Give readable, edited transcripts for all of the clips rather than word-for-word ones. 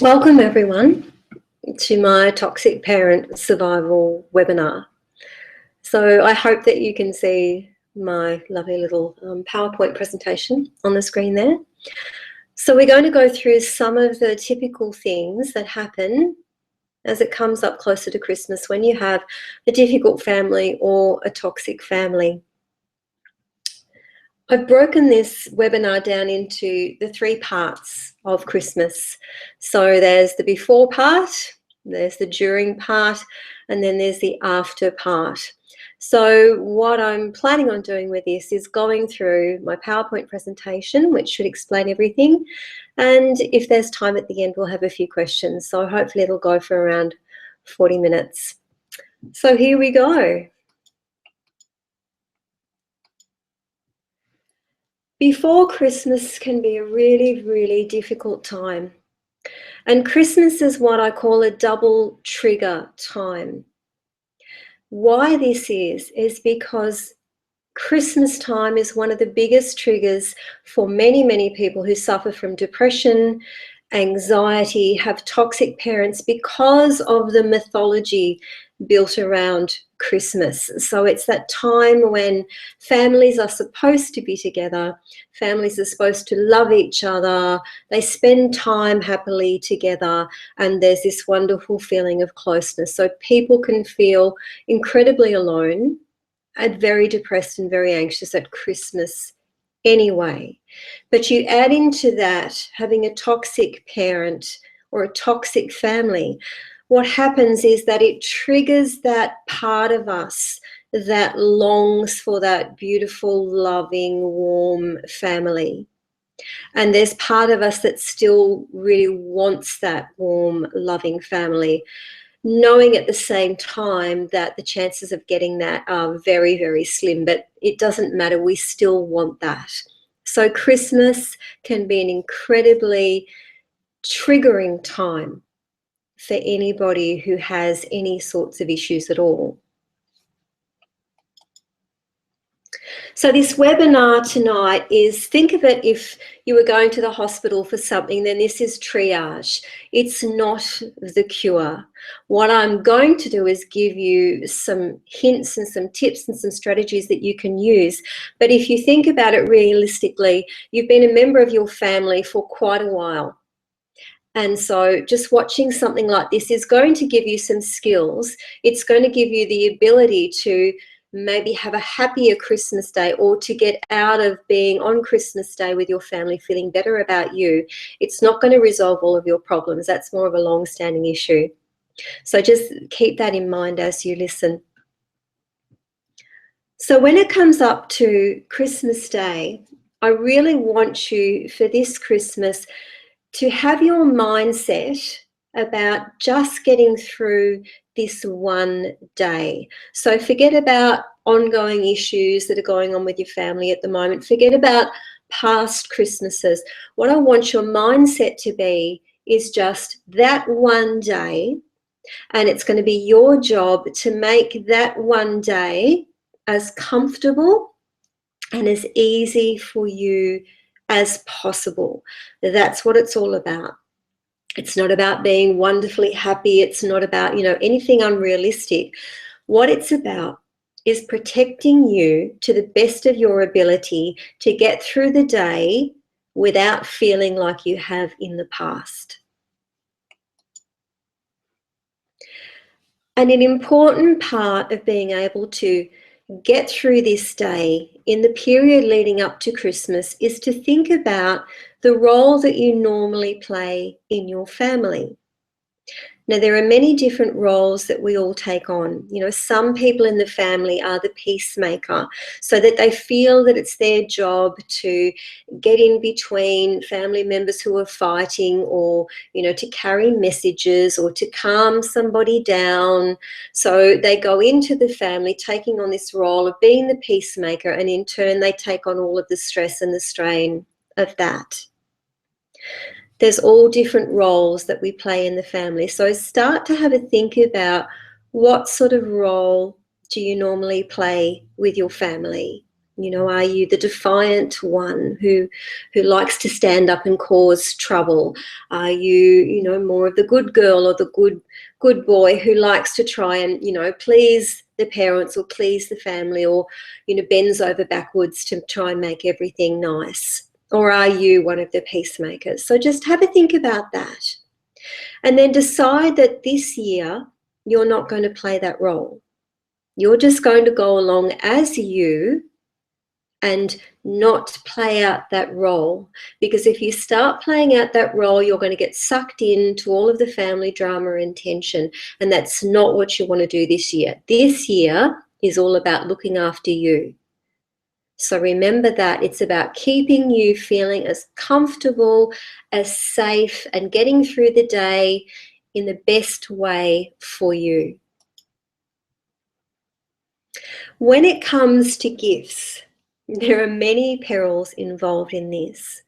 Welcome everyone to my Toxic Parent Survival webinar. So I hope that you can see my lovely little PowerPoint presentation on the screen there. So we're going to go through some of the typical things that happen as it comes up closer to Christmas when you have a difficult family or a toxic family. I've broken this webinar down into the 3 parts of Christmas. So there's the before part, there's the during part, and then there's the after part. So what I'm planning on doing with this is going through my PowerPoint presentation, which should explain everything. And if there's time at the end, we'll have a few questions. So hopefully it'll go for around 40 minutes. So here we go. Before Christmas can be a really, really difficult time. And Christmas is what I call a double trigger time. Why this is because Christmas time is one of the biggest triggers for many, many people who suffer from depression, anxiety, have toxic parents because of the mythology built around Christmas. So it's that time when families are supposed to be together, families are supposed to love each other, they spend time happily together, and there's this wonderful feeling of closeness. So people can feel incredibly alone and very depressed and very anxious at Christmas anyway. But you add into that having a toxic parent or a toxic family, what happens is that it triggers that part of us that longs for that beautiful, loving, warm family. And there's part of us that still really wants that warm, loving family, knowing at the same time that the chances of getting that are very, very slim, but it doesn't matter, we still want that. So Christmas can be an incredibly triggering time for anybody who has any sorts of issues at all. So this webinar tonight is, think of it if you were going to the hospital for something, then this is triage. It's not the cure. What I'm going to do is give you some hints and some tips and some strategies that you can use. But if you think about it realistically, you've been a member of your family for quite a while. And so just watching something like this is going to give you some skills. It's going to give you the ability to maybe have a happier Christmas Day, or to get out of being on Christmas Day with your family feeling better about you. It's not going to resolve all of your problems. That's more of a long-standing issue. So just keep that in mind as you listen. So when it comes up to Christmas Day, I really want you for this Christmas to have your mindset about just getting through this one day. So forget about ongoing issues that are going on with your family at the moment. Forget about past Christmases. What I want your mindset to be is just that one day, and it's going to be your job to make that one day as comfortable and as easy for you as possible. That's what it's all about. It's not about being wonderfully happy. It's not about, anything unrealistic. What it's about is protecting you to the best of your ability to get through the day without feeling like you have in the past. And an important part of being able to get through this day in the period leading up to Christmas is to think about the role that you normally play in your family. Now, there are many different roles that we all take on. Some people in the family are the peacemaker, so that they feel that it's their job to get in between family members who are fighting, or, to carry messages or to calm somebody down. So they go into the family taking on this role of being the peacemaker, and in turn they take on all of the stress and the strain of that. There's all different roles that we play in the family. So start to have a think about what sort of role do you normally play with your family. You know, are you the defiant one who likes to stand up and cause trouble? Are you, more of the good girl or the good boy who likes to try and, please the parents or please the family, or, bends over backwards to try and make everything nice? Or are you one of the peacemakers? So just have a think about that. And then decide that this year you're not going to play that role. You're just going to go along as you and not play out that role. Because if you start playing out that role, you're going to get sucked into all of the family drama and tension. And that's not what you want to do this year. This year is all about looking after you. So remember that it's about keeping you feeling as comfortable, as safe, and getting through the day in the best way for you. When it comes to gifts, there are many perils involved in this.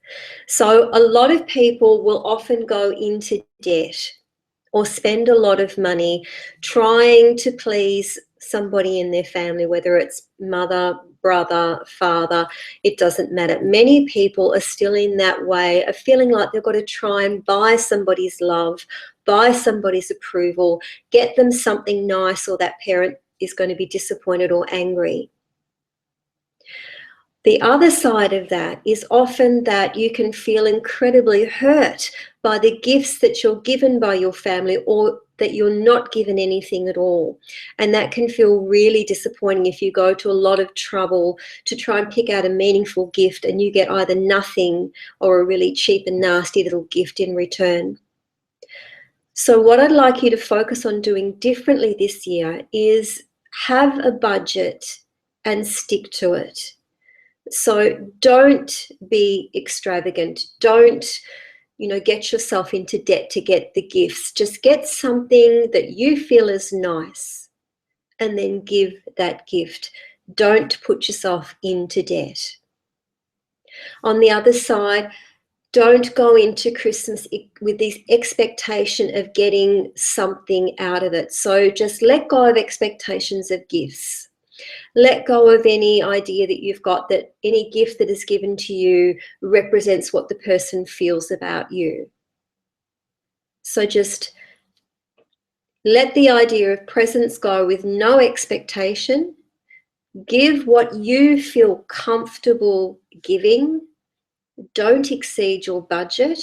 So a lot of people will often go into debt or spend a lot of money trying to please somebody in their family, whether it's mother, brother, father, it doesn't matter. Many people are still in that way of feeling like they've got to try and buy somebody's love, buy somebody's approval, get them something nice, or that parent is going to be disappointed or angry. The other side of that is often that you can feel incredibly hurt by the gifts that you're given by your family, or that you're not given anything at all. And that can feel really disappointing if you go to a lot of trouble to try and pick out a meaningful gift and you get either nothing or a really cheap and nasty little gift in return. So what I'd like you to focus on doing differently this year is have a budget and stick to it. So don't be extravagant. Don't, get yourself into debt to get the gifts. Just get something that you feel is nice and then give that gift. Don't put yourself into debt. On the other side, don't go into Christmas with this expectation of getting something out of it. So just let go of expectations of gifts. Let go of any idea that you've got that any gift that is given to you represents what the person feels about you. So just let the idea of presents go with no expectation. Give what you feel comfortable giving. Don't exceed your budget.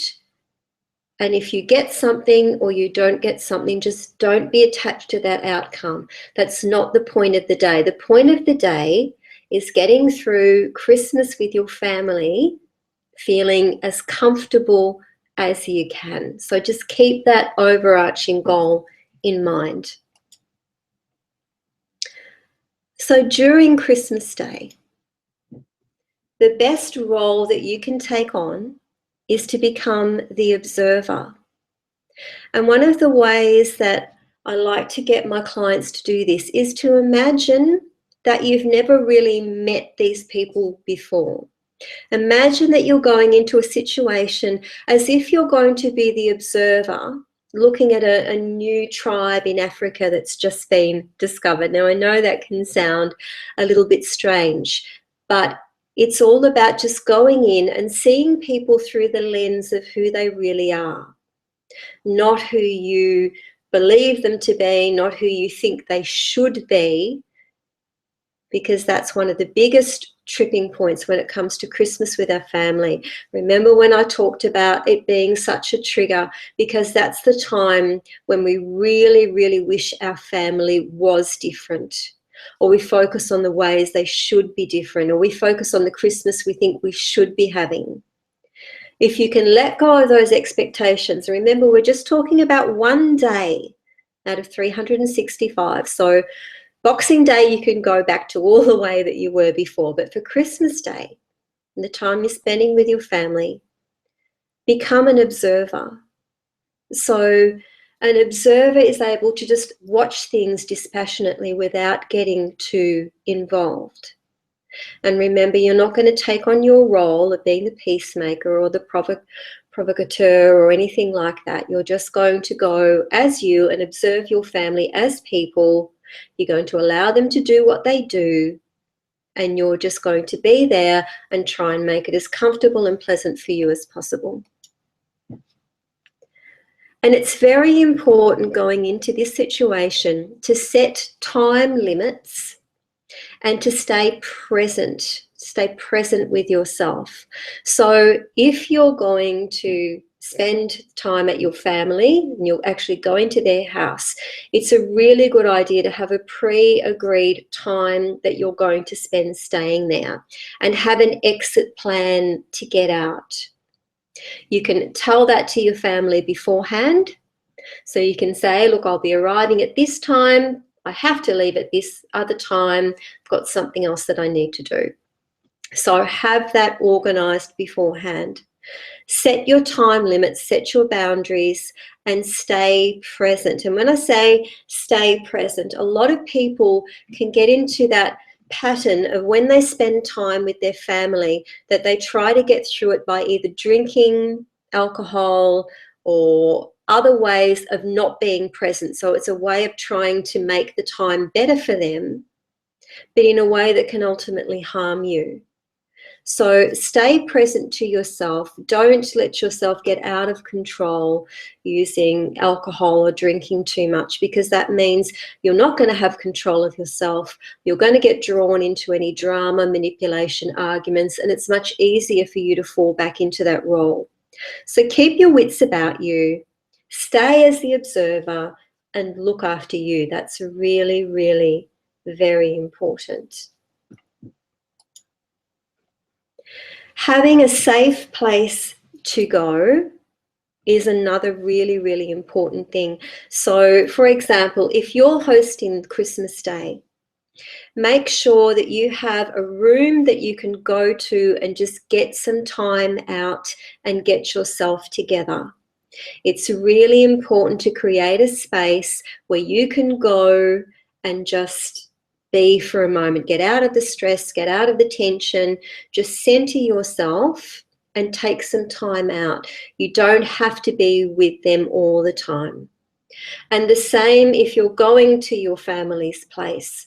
And if you get something or you don't get something, just don't be attached to that outcome. That's not the point of the day. The point of the day is getting through Christmas with your family, feeling as comfortable as you can. So just keep that overarching goal in mind. So during Christmas Day, the best role that you can take on is to become the observer. And one of the ways that I like to get my clients to do this is to imagine that you've never really met these people before. Imagine that you're going into a situation as if you're going to be the observer, looking at a new tribe in Africa that's just been discovered. Now, I know that can sound a little bit strange, but it's all about just going in and seeing people through the lens of who they really are, not who you believe them to be, not who you think they should be, because that's one of the biggest tripping points when it comes to Christmas with our family. Remember when I talked about it being such a trigger, because that's the time when we really, really wish our family was different, or we focus on the ways they should be different, or we focus on the Christmas we think we should be having. If you can let go of those expectations, remember we're just talking about one day out of 365. So Boxing Day, you can go back to all the way that you were before. But for Christmas Day, and the time you're spending with your family, become an observer. So an observer is able to just watch things dispassionately without getting too involved. And remember, you're not going to take on your role of being the peacemaker or the provocateur or anything like that. You're just going to go as you and observe your family as people. You're going to allow them to do what they do. and you're just going to be there and try and make it as comfortable and pleasant for you as possible. And it's very important going into this situation to set time limits and to stay present with yourself. So if you're going to spend time at your family and you're actually going to their house, it's a really good idea to have a pre-agreed time that you're going to spend staying there and have an exit plan to get out. You can tell that to your family beforehand. So you can say, look, I'll be arriving at this time. I have to leave at this other time. I've got something else that I need to do. So have that organised beforehand. Set your time limits, set your boundaries, and stay present. And when I say stay present, a lot of people can get into that pattern of when they spend time with their family that they try to get through it by either drinking alcohol or other ways of not being present. So it's a way of trying to make the time better for them, but in a way that can ultimately harm you. So stay present to yourself. Don't let yourself get out of control using alcohol or drinking too much, because that means you're not going to have control of yourself. You're going to get drawn into any drama, manipulation, arguments, and it's much easier for you to fall back into that role. So keep your wits about you. Stay as the observer and look after you. That's really, really very important. Having a safe place to go is another really, really important thing. So, for example, if you're hosting Christmas Day, make sure that you have a room that you can go to and just get some time out and get yourself together. It's really important to create a space where you can go and just be for a moment, get out of the stress, get out of the tension, just center yourself and take some time out. You don't have to be with them all the time. And the same if you're going to your family's place.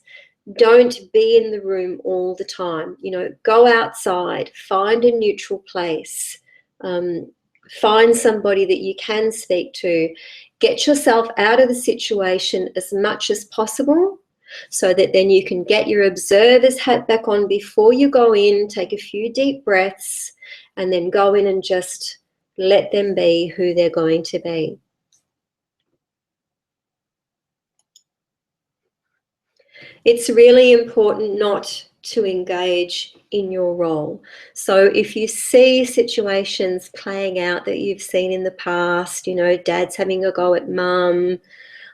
Don't be in the room all the time. You know, go outside, find a neutral place, find somebody that you can speak to. Get yourself out of the situation as much as possible, so that then you can get your observer's hat back on before you go in, take a few deep breaths, and then go in and just let them be who they're going to be. It's really important not to engage in your role. So if you see situations playing out that you've seen in the past, you know, dad's having a go at mum,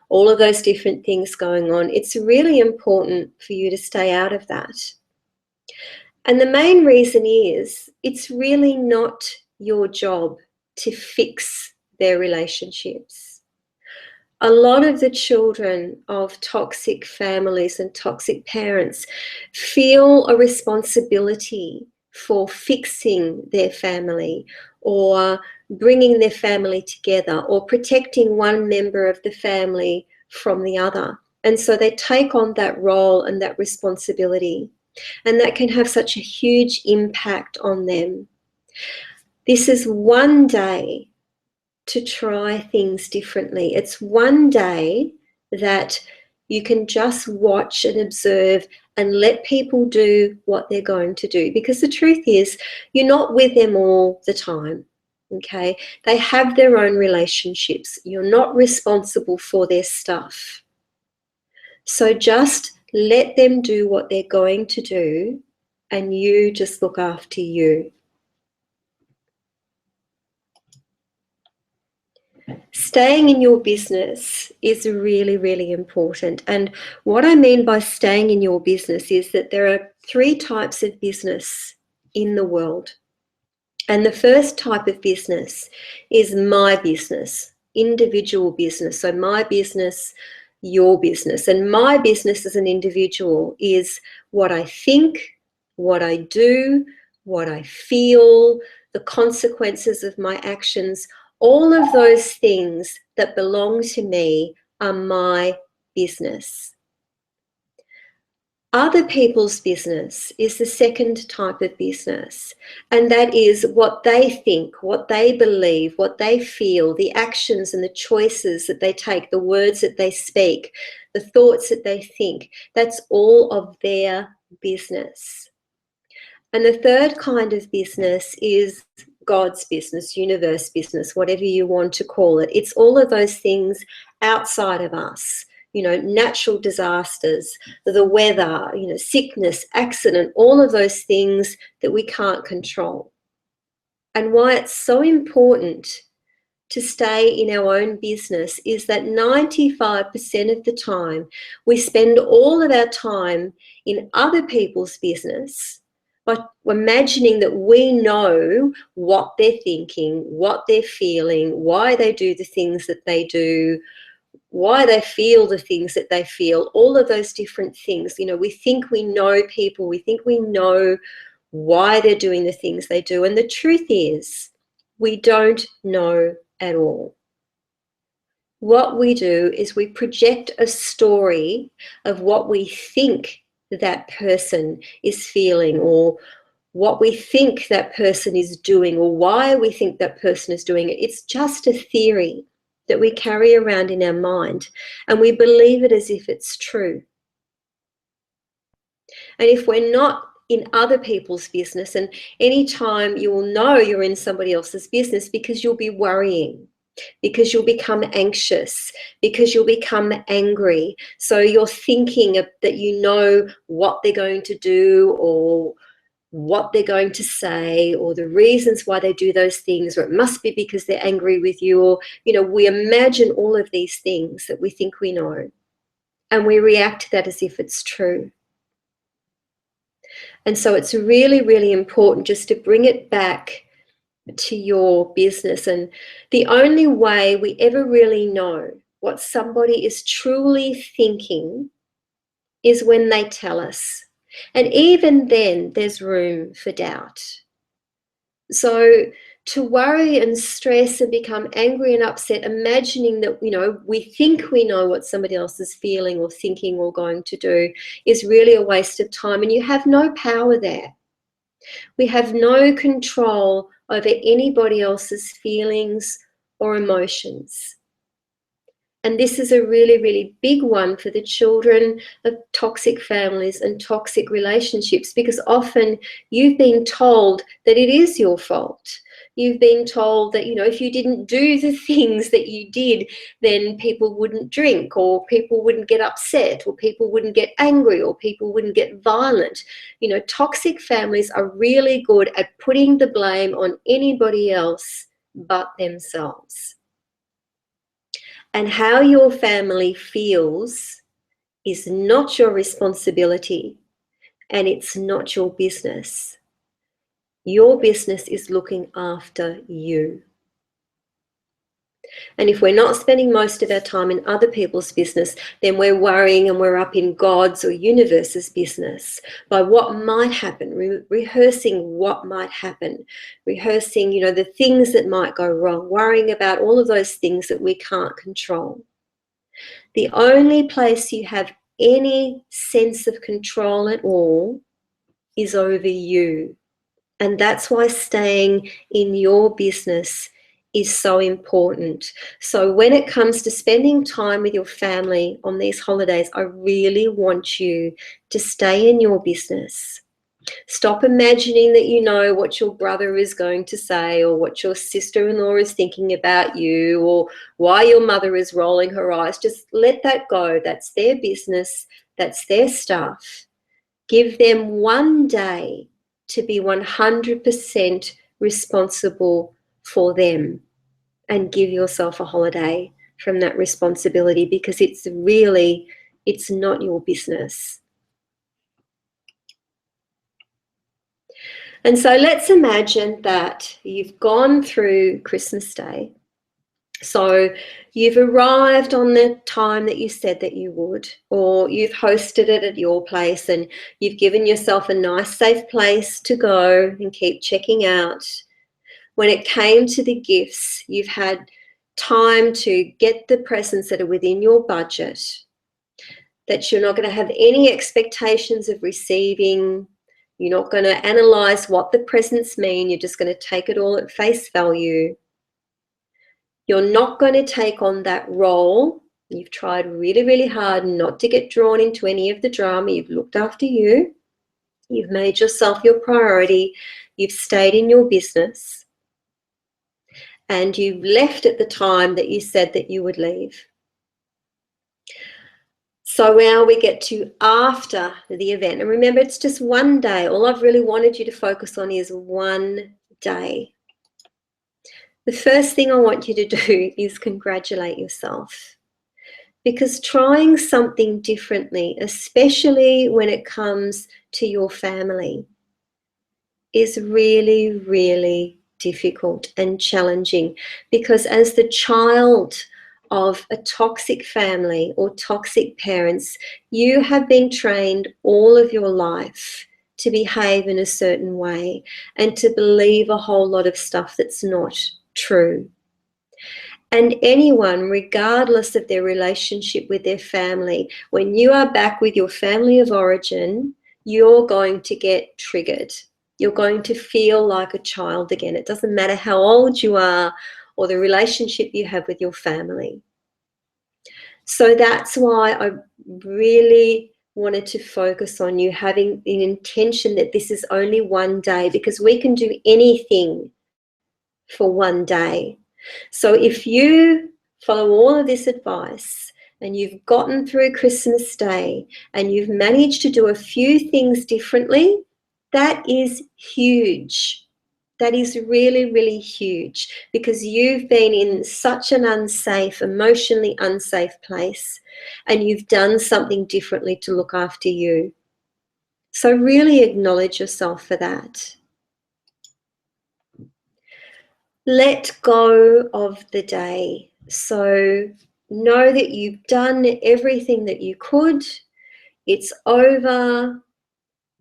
all of those different things going on, it's really important for you to stay out of that. And the main reason is it's really not your job to fix their relationships. A lot of the children of toxic families and toxic parents feel a responsibility for fixing their family or bringing their family together or protecting one member of the family from the other. And so they take on that role and that responsibility. And that can have such a huge impact on them. This is one day to try things differently. It's one day that you can just watch and observe and let people do what they're going to do. Because the truth is, you're not with them all the time, okay? They have their own relationships. You're not responsible for their stuff. So just let them do what they're going to do and you just look after you. Staying in your business is really, really important. And what I mean by staying in your business is that there are 3 types of business in the world. And the first type of business is my business, individual business. So my business, your business. And my business as an individual is what I think, what I do, what I feel, the consequences of my actions. All of those things that belong to me are my business. Other people's business is the second type of business, and that is what they think, what they believe, what they feel, the actions and the choices that they take, the words that they speak, the thoughts that they think. That's all of their business. And the third kind of business is God's business, universe business, whatever you want to call it. It's all of those things outside of us, natural disasters, the weather, sickness, accident, all of those things that we can't control. And why it's so important to stay in our own business is that 95% of the time we spend all of our time in other people's business, but imagining that we know what they're thinking, what they're feeling, why they do the things that they do, why they feel the things that they feel, all of those different things. We think we know people, we think we know why they're doing the things they do. And the truth is, we don't know at all. What we do is we project a story of what we think that person is feeling, or what we think that person is doing, or why we think that person is doing it. It's just a theory that we carry around in our mind, and we believe it as if it's true. And if we're not in other people's business, and anytime you will know you're in somebody else's business, because you'll be worrying, because you'll become anxious, because you'll become angry. So you're thinking that you know what they're going to do, or what they're going to say, or the reasons why they do those things, or it must be because they're angry with you, or, we imagine all of these things that we think we know, and we react to that as if it's true. And so it's really, really important just to bring it back to your business. And the only way we ever really know what somebody is truly thinking is when they tell us. And even then, there's room for doubt. So to worry and stress and become angry and upset, imagining that, we think we know what somebody else is feeling or thinking or going to do, is really a waste of time. And you have no power there. We have no control over anybody else's feelings or emotions. And this is a really, really big one for the children of toxic families and toxic relationships, because often you've been told that it is your fault. You've been told that, if you didn't do the things that you did, then people wouldn't drink, or people wouldn't get upset, or people wouldn't get angry, or people wouldn't get violent. Toxic families are really good at putting the blame on anybody else but themselves. And how your family feels is not your responsibility, and it's not your business. Your business is looking after you. And if we're not spending most of our time in other people's business, then we're worrying and we're up in God's or universe's business by what might happen, rehearsing what might happen, rehearsing, the things that might go wrong, worrying about all of those things that we can't control. The only place you have any sense of control at all is over you. And that's why staying in your business is so important. So when it comes to spending time with your family on these holidays, I really want you to stay in your business. Stop imagining that you know what your brother is going to say, or what your sister-in-law is thinking about you, or why your mother is rolling her eyes. Just let that go. That's their business. That's their stuff. Give them one day to be 100% responsible for them, and give yourself a holiday from that responsibility, because it's not your business. And so let's imagine that you've gone through Christmas Day. So you've arrived on the time that you said that you would, or you've hosted it at your place, and you've given yourself a nice, safe place to go and keep checking out. When it came to the gifts, you've had time to get the presents that are within your budget. that you're not going to have any expectations of receiving. You're not going to analyze what the presents mean. You're just going to take it all at face value. You're not going to take on that role. You've tried really, really hard not to get drawn into any of the drama. You've looked after you. You've made yourself your priority. You've stayed in your business. And you've left at the time that you said that you would leave. So now we get to after the event. And remember, it's just one day. All I've really wanted you to focus on is one day. The first thing I want you to do is congratulate yourself. Because trying something differently, especially when it comes to your family, is really, really difficult and challenging. Because as the child of a toxic family or toxic parents, you have been trained all of your life to behave in a certain way and to believe a whole lot of stuff that's not true. And anyone, regardless of their relationship with their family, when you are back with your family of origin, you're going to get triggered. You're going to feel like a child again. It doesn't matter how old you are or the relationship you have with your family. So that's why I really wanted to focus on you having an intention that this is only one day, because we can do anything for one day. So if you follow all of this advice and you've gotten through Christmas Day and you've managed to do a few things differently, that is huge. That is really, really huge, because you've been in such an unsafe, emotionally unsafe place, and you've done something differently to look after you. So really acknowledge yourself for that. Let go of the day. So know that you've done everything that you could. It's over.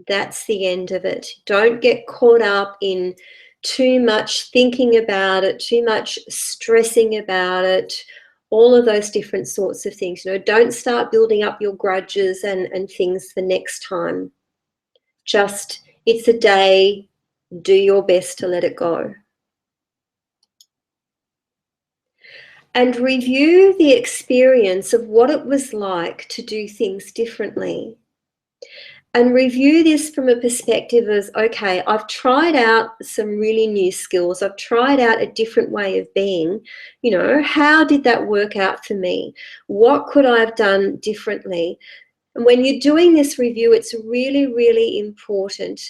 That's the end of it. Don't get caught up in too much thinking about it, too much stressing about it, all of those different sorts of things. Don't start building up your grudges and things for next time. Just, it's a day. Do your best to let it go. And review the experience of what it was like to do things differently. And review this from a perspective of, okay, I've tried out some really new skills. I've tried out a different way of being. How did that work out for me? What could I have done differently? And when you're doing this review, it's really, really important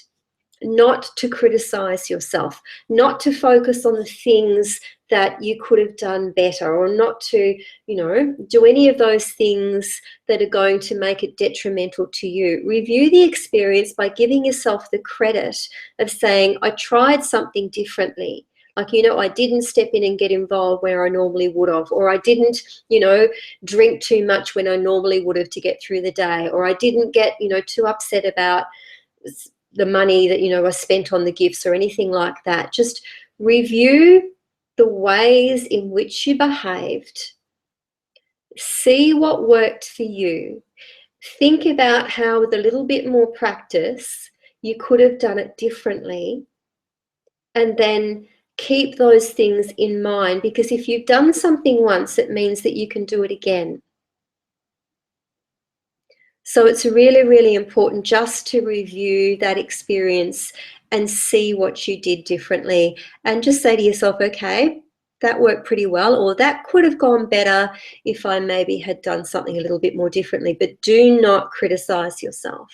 not to criticize yourself, not to focus on the things that you could have done better, or not to, do any of those things that are going to make it detrimental to you. Review the experience by giving yourself the credit of saying, I tried something differently. Like, I didn't step in and get involved where I normally would have, or I didn't, drink too much when I normally would have to get through the day, or I didn't get, too upset about the money that, I spent on the gifts or anything like that. Just review the ways in which you behaved. See what worked for you. Think about how, with a little bit more practice, you could have done it differently. And then keep those things in mind, because if you've done something once, it means that you can do it again. So it's really, really important just to review that experience and see what you did differently, and just say to yourself, okay, that worked pretty well, or that could have gone better if I maybe had done something a little bit more differently. But do not criticize yourself.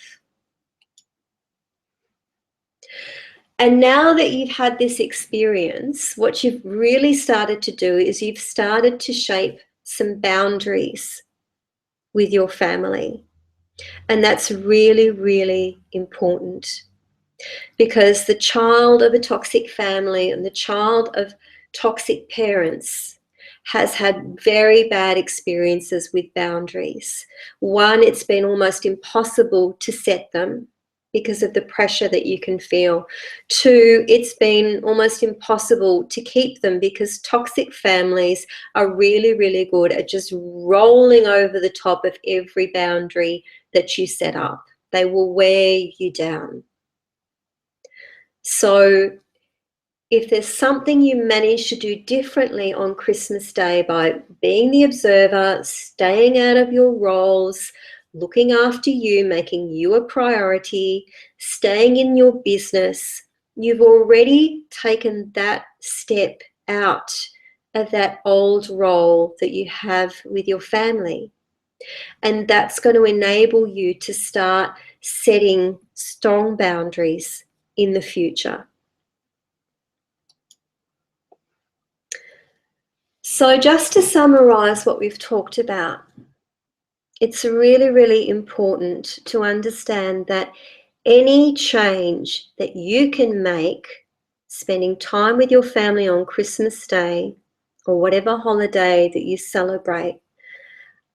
And now that you've had this experience, what you've really started to do is you've started to shape some boundaries with your family. And that's really, really important, because the child of a toxic family and the child of toxic parents has had very bad experiences with boundaries. One, it's been almost impossible to set them. because of the pressure that you can feel. 2, it's been almost impossible to keep them because toxic families are really, really good at just rolling over the top of every boundary that you set up. They will wear you down. So if there's something you manage to do differently on Christmas Day by being the observer, staying out of your roles, looking after you, making you a priority, staying in your business, you've already taken that step out of that old role that you have with your family. And that's going to enable you to start setting strong boundaries in the future. So just to summarize what we've talked about, it's really, really important to understand that any change that you can make, spending time with your family on Christmas Day or whatever holiday that you celebrate,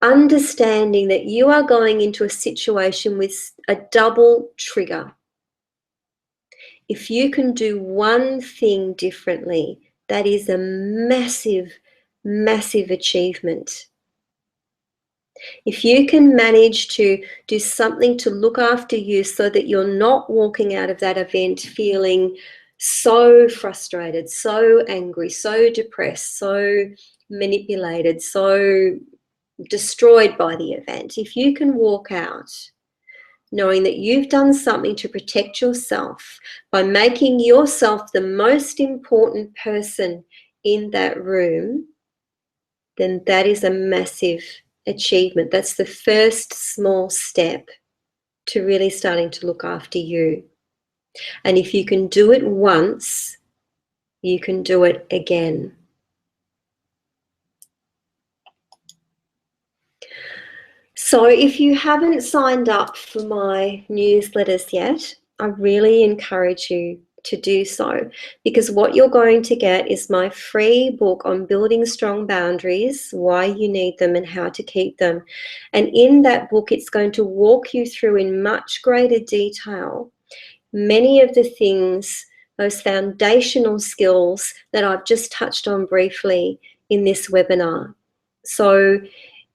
understanding that you are going into a situation with a double trigger. If you can do one thing differently, that is a massive, massive achievement. If you can manage to do something to look after you so that you're not walking out of that event feeling so frustrated, so angry, so depressed, so manipulated, so destroyed by the event, if you can walk out knowing that you've done something to protect yourself by making yourself the most important person in that room, then that is a massive achievement. That's the first small step to really starting to look after you. And if you can do it once, you can do it again. So if you haven't signed up for my newsletters yet, I really encourage you to do so, because what you're going to get is my free book on building strong boundaries, why you need them and how to keep them. And in that book, it's going to walk you through in much greater detail many of the things, those foundational skills that I've just touched on briefly in this webinar. So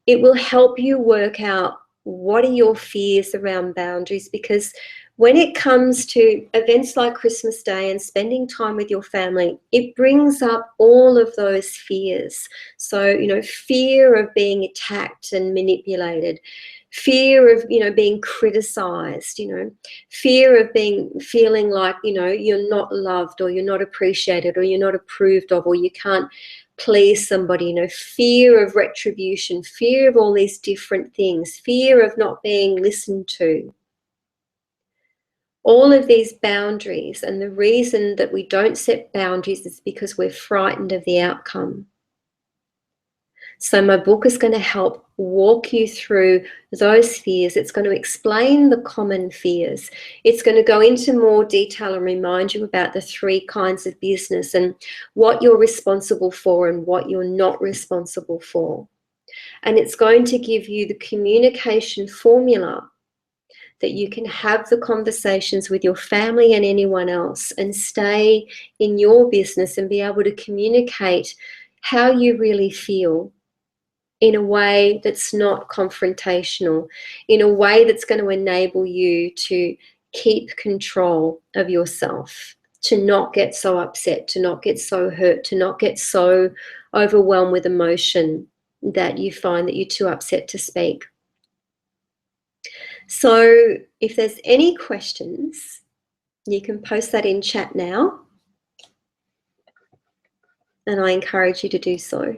it will help you work out what are your fears around boundaries, because when it comes to events like Christmas Day and spending time with your family, it brings up all of those fears. So, fear of being attacked and manipulated, fear of, being criticized, fear of feeling like, you're not loved or you're not appreciated or you're not approved of or you can't please somebody, fear of retribution, fear of all these different things, fear of not being listened to. All of these boundaries, and the reason that we don't set boundaries is because we're frightened of the outcome. So my book is going to help walk you through those fears. It's going to explain the common fears. It's going to go into more detail and remind you about the 3 kinds of business and what you're responsible for and what you're not responsible for. And it's going to give you the communication formula that you can have the conversations with your family and anyone else and stay in your business and be able to communicate how you really feel in a way that's not confrontational, in a way that's going to enable you to keep control of yourself, to not get so upset, to not get so hurt, to not get so overwhelmed with emotion that you find that you're too upset to speak. So if there's any questions, you can post that in chat now, and I encourage you to do so.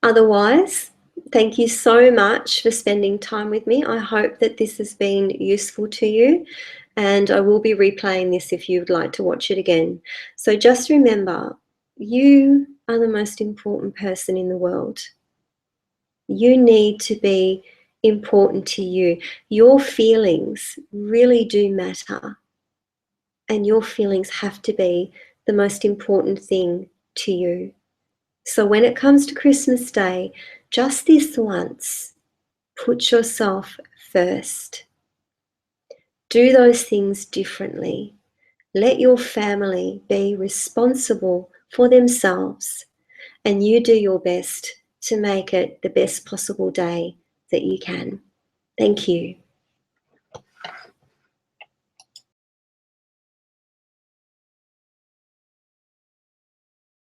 Otherwise, thank you so much for spending time with me. I hope that this has been useful to you, and I will be replaying this if you would like to watch it again. So just remember, you are the most important person in the world. You need to be important to you. Your feelings really do matter, and your feelings have to be the most important thing to you. So when it comes to Christmas Day, just this once, put yourself first. Do those things differently. Let your family be responsible for themselves, and you do your best to make it the best possible day that you can. Thank you.